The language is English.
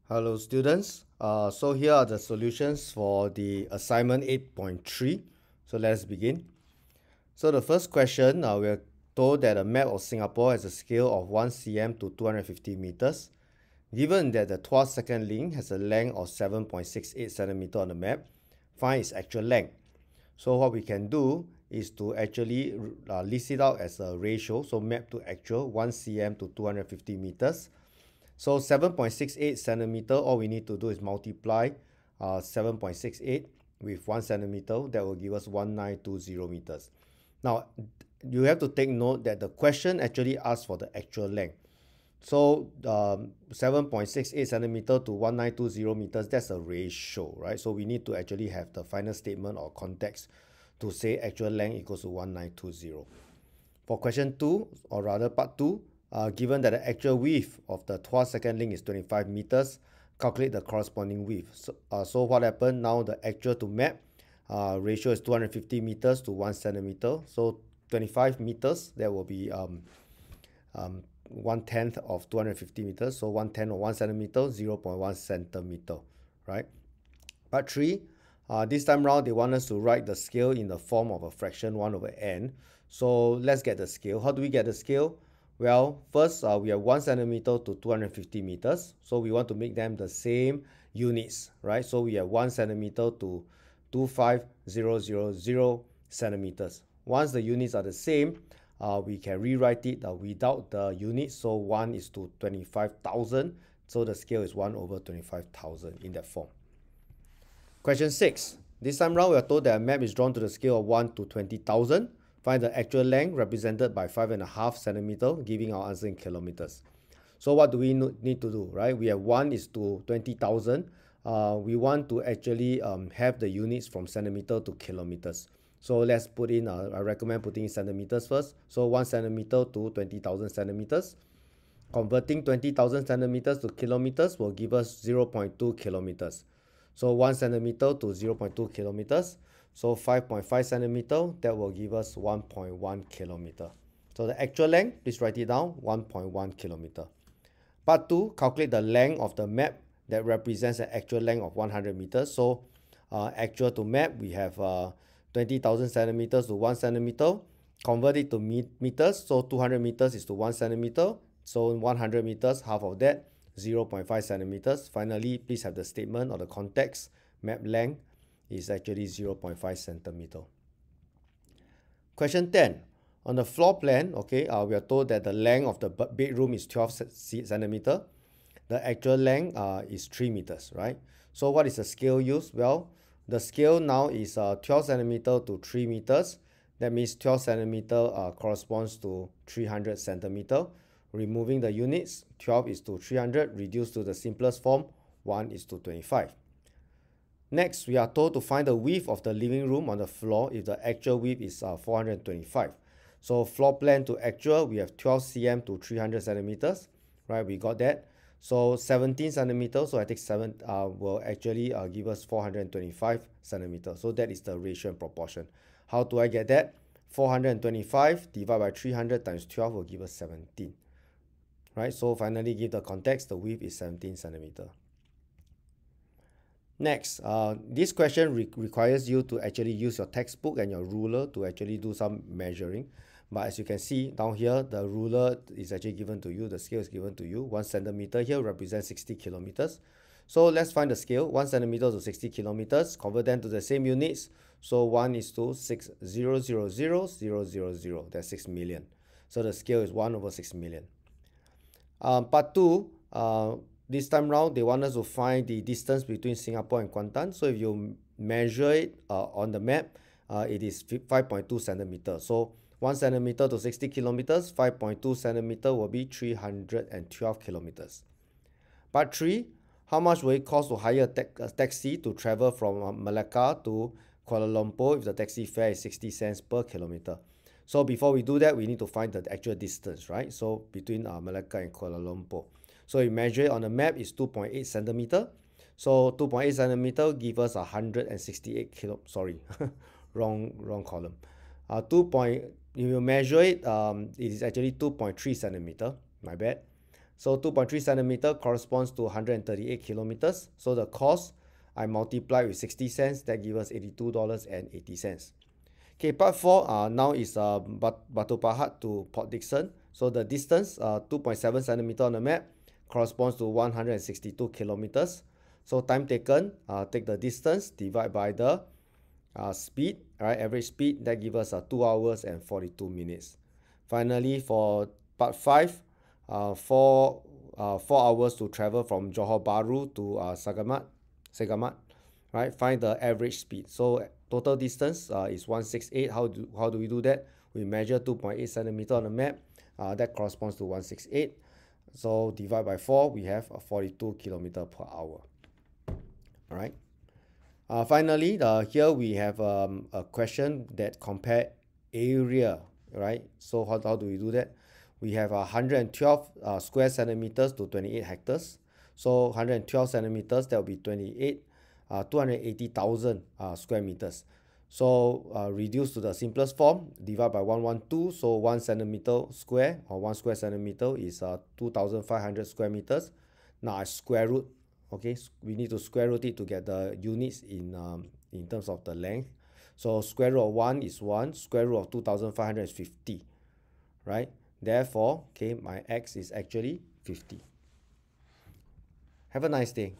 Hello students, so here are the solutions for the assignment 8.3. So let's begin. So the first question, we are told that a map of Singapore has a scale of 1 cm to 250 meters. Given that the 12 second link has a length of 7.68 centimeter on the map, find its actual length. So what we can do is to actually list it out as a ratio, so map to actual 1 cm to 250 meters. So 7.68 centimeter, all we need to do is multiply 7.68 with 1 centimeter. That will give us 1920 meters. Now, you have to take note that the question actually asks for the actual length. So 7.68 centimeter to 1920 meters, that's a ratio, right? So we need to actually have the final statement or context to say actual length equals to 1920. For question 2, or rather part 2, given that the actual width of the 12 second link is 25 meters, calculate the corresponding width. So what happened now, the actual to map ratio is 250 meters to 1 centimeter. So 25 meters, that will be 1/10 of 250 meters. So 1/10 of 1 centimeter, 0.1 centimeter, right? Part 3, this time round, they want us to write the scale in the form of a fraction 1 over n. So let's get the scale. How do we get the scale? Well, first, we have 1 centimeter to 250 meters. So we want to make them the same units, right? So we have 1 centimeter to 25000 centimeters. Once the units are the same, we can rewrite it without the units. So 1 is to 25,000. So the scale is 1 over 25,000 in that form. Question 6. This time round, we are told that a map is drawn to the scale of 1 to 20,000. Find the actual length represented by 5.5 centimeter, giving our answer in kilometers. So what do we need to do, right? We have 1 is to 20,000. We want to actually have the units from centimeter to kilometers. So let's put in, I recommend putting in centimeters first. So 1 centimeter to 20,000 centimeters. Converting 20,000 centimeters to kilometers will give us 0.2 kilometers. So 1 centimeter to 0.2 kilometers. So 5.5 centimeter, that will give us 1.1 kilometer. So the actual length, please write it down, 1.1 kilometer. Part 2, calculate the length of the map that represents an actual length of 100 meters. So actual to map, we have 20,000 centimeters to 1 centimeter. Convert it to meters. So 200 meters is to 1 centimeter. So 100 meters, half of that, 0.5 centimeters. Finally, please have the statement or the context. Map length is actually 0.5 centimeter. Question 10. On the floor plan, okay, we are told that the length of the bedroom is 12 centimeter. The actual length is 3 meters, right? So what is the scale used? Well, the scale now is 12 centimeter to 3 meters. That means 12 centimeter corresponds to 300 centimeter. Removing the units, 12 is to 300, reduced to the simplest form, 1 is to 25. Next, we are told to find the width of the living room on the floor if the actual width is 425. So floor plan to actual, we have 12 cm to 300 centimeters, right? We got that. So 17 centimeters, so I take 7, will actually give us 425 centimeters. So that is the ratio and proportion. How do I get that? 425 divided by 300 times 12 will give us 17. Right, so finally give the context, the width is 17 centimeter. Next, this question requires you to actually use your textbook and your ruler to actually do some measuring. But as you can see down here, the ruler is actually given to you, the scale is given to you. 1 centimeter here represents 60 kilometers. So let's find the scale, 1 centimeter to 60 kilometers, convert them to the same units. So 1 is to 6,000,000. That's 6 million. So the scale is 1 over 6 million. Part 2, this time round, they want us to find the distance between Singapore and Kuantan. So if you measure it on the map, it is 5.2 centimeters. So 1 centimeter to 60 kilometers, 5.2 centimeter will be 312 kilometers. Part 3, how much will it cost to hire a taxi to travel from Malacca to Kuala Lumpur if the taxi fare is 60 cents per kilometer? So before we do that, we need to find the actual distance, right? So between Malacca and Kuala Lumpur. So we measure it on the map is 2.8 centimeter. So 2.8 centimeter give us 168 kilo. Sorry, wrong column. If you measure it, it is actually 2.3 centimeter. My bad. So 2.3 centimeter corresponds to 138 kilometers. So the cost, I multiply with 60 cents, that gives us $82.80. Okay, part 4 now is Batu Pahat to Port Dickson. So the distance, 2.7 centimeter on the map, corresponds to 162 kilometers. So time taken, take the distance, divide by the speed, right? Average speed, that gives us 2 hours and 42 minutes. Finally, for part 5, 4 hours to travel from Johor Bahru to Segamat, right? Find the average speed. So total distance is 168. How do we do that? We measure 2.8 centimeter on the map. That corresponds to 168. So divide by 4, we have 42 kilometer per hour. All right. Finally, here we have a question that compare area, right? So how do we do that? We have 112 square centimeters to 28 hectares. So 112 centimeters, that will be 280,000 square meters. So reduce to the simplest form, divide by 112. So 1 centimeter square, or 1 square centimeter is 2,500 square meters. Now I square root. Okay, we need to square root it to get the units in terms of the length. So square root of 1 is 1, square root of 2,500 is 50, right? Therefore, okay, my x is actually 50. Have a nice day.